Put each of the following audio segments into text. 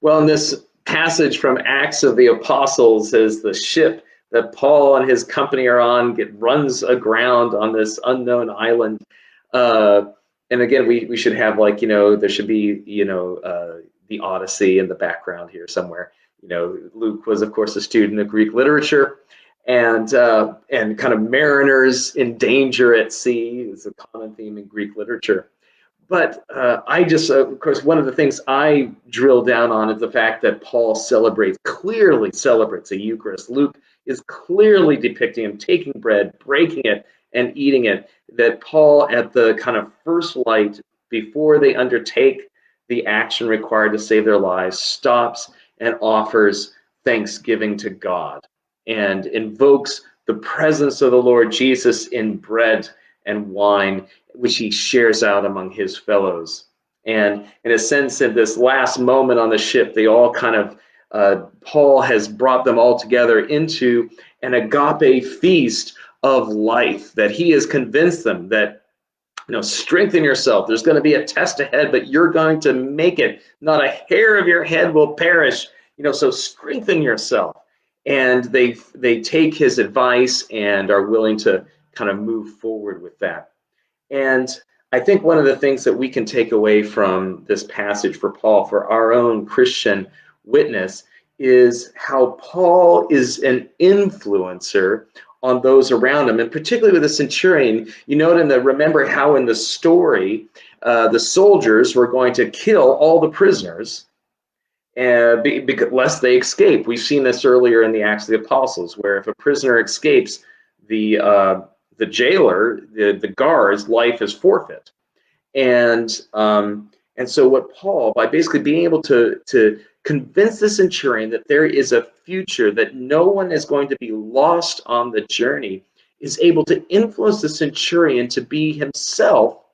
Well, in this passage from Acts of the Apostles is the ship that Paul and his company are on runs aground on this unknown island. And again, we should have like, there should be, the Odyssey in the background here somewhere. Luke was, of course, a student of Greek literature, and kind of mariners in danger at sea is a common theme in Greek literature. But of course, one of the things I drill down on is the fact that Paul clearly celebrates a Eucharist. Luke is clearly depicting him taking bread, breaking it, and eating it. That Paul, at the kind of first light, before they undertake the action required to save their lives, stops and offers thanksgiving to God and invokes the presence of the Lord Jesus in bread and wine, which he shares out among his fellows. And in a sense, in this last moment on the ship, they all kind of, Paul has brought them all together into an agape feast of life, that he has convinced them that, strengthen yourself. There's going to be a test ahead, but you're going to make it. Not a hair of your head will perish. So strengthen yourself. And they take his advice and are willing to kind of move forward with that. And I think one of the things that we can take away from this passage for Paul, for our own Christian witness, is how Paul is an influencer on those around him, and particularly with the centurion. Remember how in the story, the soldiers were going to kill all the prisoners, lest they escape. We've seen this earlier in the Acts of the Apostles, where if a prisoner escapes, the jailer, the guard's life is forfeit. And so what Paul, by basically being able to convince the centurion that there is a future, that no one is going to be lost on the journey, is able to influence the centurion to be himself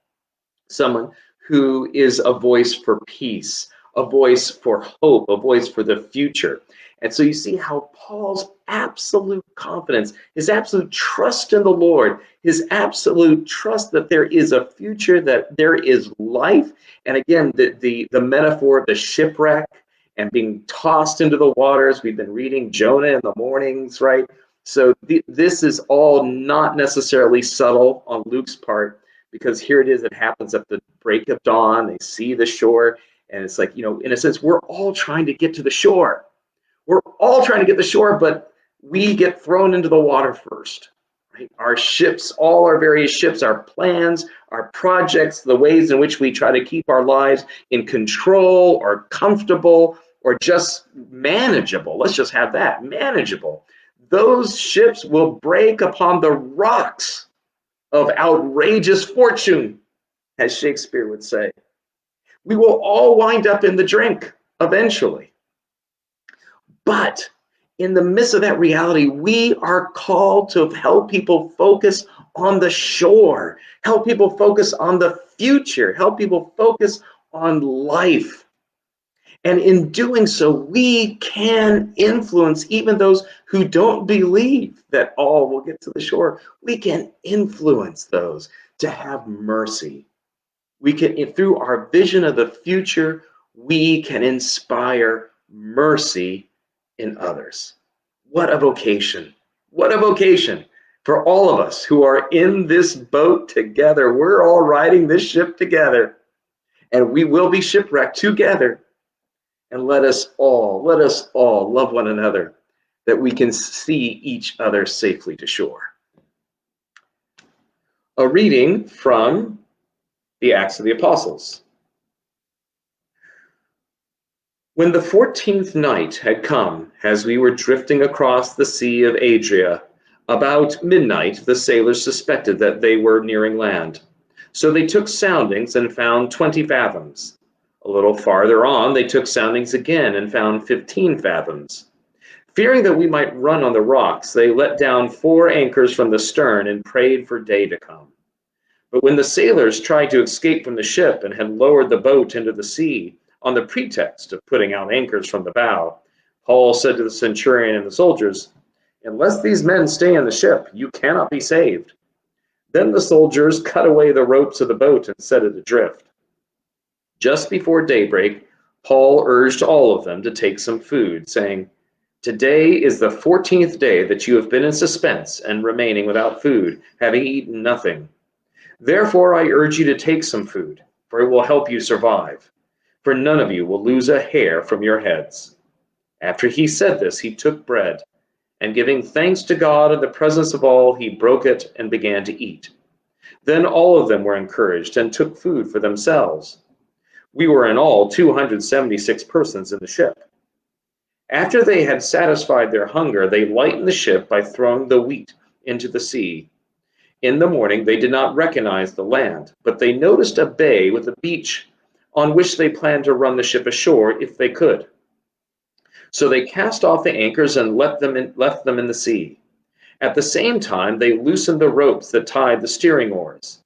someone who is a voice for peace, a voice for hope, a voice for the future. And so you see how Paul's absolute confidence, his absolute trust in the Lord, his absolute trust that there is a future, that there is life. And again, the metaphor of the shipwreck and being tossed into the waters. We've been reading Jonah in the mornings, right? So this is all not necessarily subtle on Luke's part, because here it is, it happens at the break of dawn. They see the shore, and it's like, in a sense, we're all trying to get to the shore. We're all trying to get to the shore, but we get thrown into the water first, right? Our ships, all our various ships, our plans, our projects, the ways in which we try to keep our lives in control or comfortable or just manageable. Let's just have that, manageable. Those ships will break upon the rocks of outrageous fortune, as Shakespeare would say. We will all wind up in the drink eventually. But in the midst of that reality, we are called to help people focus on the shore, help people focus on the future, help people focus on life. And in doing so, we can influence even those who don't believe that all will get to the shore. We can influence those to have mercy. We can, through our vision of the future, we can inspire mercy in others. What a vocation. What a vocation for all of us who are in this boat together. We're all riding this ship together, and we will be shipwrecked together. And let us all love one another, that we can see each other safely to shore. A reading from the Acts of the Apostles. When the 14th night had come, as we were drifting across the Sea of Adria, about midnight the sailors suspected that they were nearing land. So they took soundings and found 20 fathoms. A little farther on, they took soundings again and found 15 fathoms. Fearing that we might run on the rocks, they let down 4 anchors from the stern and prayed for day to come. But when the sailors tried to escape from the ship and had lowered the boat into the sea on the pretext of putting out anchors from the bow, Paul said to the centurion and the soldiers, "Unless these men stay in the ship, you cannot be saved." Then the soldiers cut away the ropes of the boat and set it adrift. Just before daybreak, Paul urged all of them to take some food, saying, "Today is the 14th day that you have been in suspense and remaining without food, having eaten nothing. Therefore I urge you to take some food, for it will help you survive. For none of you will lose a hair from your heads." After he said this, he took bread, and giving thanks to God in the presence of all, he broke it and began to eat. Then all of them were encouraged and took food for themselves. We were in all 276 persons in the ship. After they had satisfied their hunger, they lightened the ship by throwing the wheat into the sea. In the morning they did not recognize the land, but they noticed a bay with a beach on which they planned to run the ship ashore if they could. So they cast off the anchors and left them in the sea. At the same time they loosened the ropes that tied the steering oars.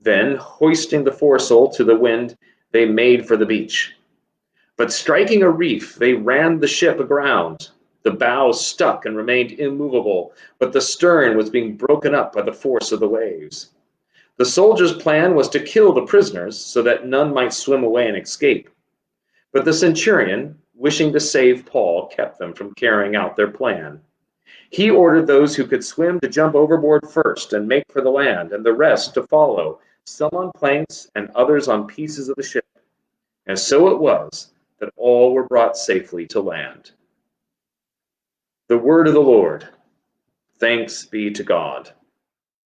Then, hoisting the foresail to the wind, they made for the beach. But striking a reef, they ran the ship aground. The bow stuck and remained immovable, but the stern was being broken up by the force of the waves. The soldiers' plan was to kill the prisoners so that none might swim away and escape. But the centurion, wishing to save Paul, kept them from carrying out their plan. He ordered those who could swim to jump overboard first and make for the land, and the rest to follow, some on planks and others on pieces of the ship. And so it was that all were brought safely to land. The word of the Lord. Thanks be to God.